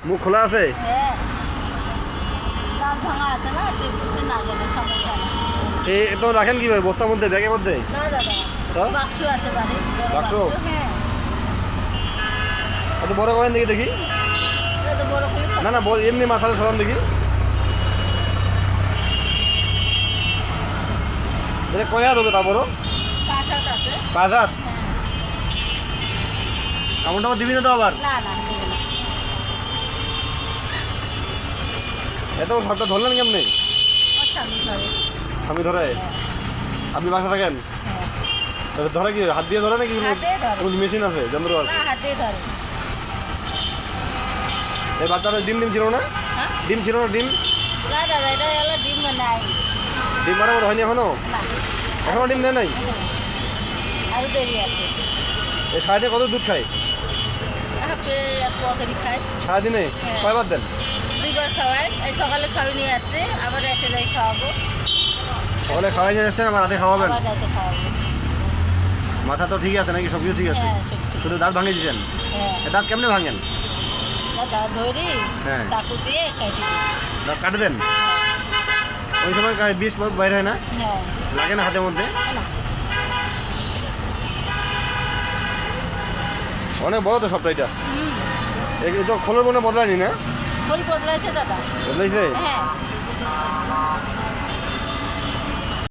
মুখ খোলা আছে? হ্যাঁ, দাঁত ভাঙা আছে না, টেম্পুতে না গেলে সমস্যা না। এই তো রাখেন কিভাবে, বস্তার মধ্যে, ব্যাগের মধ্যে? না দাদা, হ্যাঁ? বাক্স আছে বাড়ি, বড় বাক্স? হ্যাঁ, এত বড় করেন দেখি দেখি। এটা তো বড় করে না না, এমনি মাথাটা সরান দেখি। এটা কয় হাত হবে তা বড়? 5 হাত আছে। 5 হাত? হ্যাঁ। কামড় টামড় দিবি না তো আবার? না না, দেবে না। এত সাপটা ধরলেন কেমনি? আমার স্বামী ধরে। স্বামী ধরে? আপনি বাসা থাকেন? হ্যাঁ, এটা ধরে কি হাত দিয়ে ধরে নাকি হাতে ধরে। কোনো মেশিন আছে, যন্ত্র আছে? না, হাতে ধরে। এই বাচ্চাটা ডিম ছিল না? হ্যাঁ? ডিম ছিল না? ডিম না দাদা, এটা হলো ডিম নাই। ডিম মারার মতো হয়নি এখনো? না, এখনো ডিম দেয় নাই? আরো দেরি আছে। এই সারাদিনে কত দুধ খায়? হাফে এক পোয়া করে খাই। সারাদিনে হ্যাঁ। কয়বার দেন? 2 বার খাওয়াই, এই সকালে খাওয়াই নিয়ে আসছে, আবার রেখে যাই খাওয়াবো, সকালে খাওয়াই নিয়ে আসছেন, আবার রাতে খাওয়াবেন? আবার রাতে খাওয়াবো। মাথা তো ঠিক আছে নাকি, সব কিছু ঠিক আছে? হ্যাঁ, সত্যি। শুধু দাঁত ভাঙিয়ে দিচ্ছেন? হ্যাঁ, এ দাঁত কেমনে ভাঙেন? দাদা ধরি, হ্যাঁ। চাকু দিয়ে কেটে দিই। দাঁত কাটে দেন? ওই সময় বিষ বাইরে হয় না? হ্যাঁ, লাগে না হাতের মধ্যে? না, অনেক বড় তো সবটা এটা। হুম, এই তো খোলের মনে বদলায়নি না? ফুল বদলাইছে দাদা। বদলাইছে? হ্যাঁ,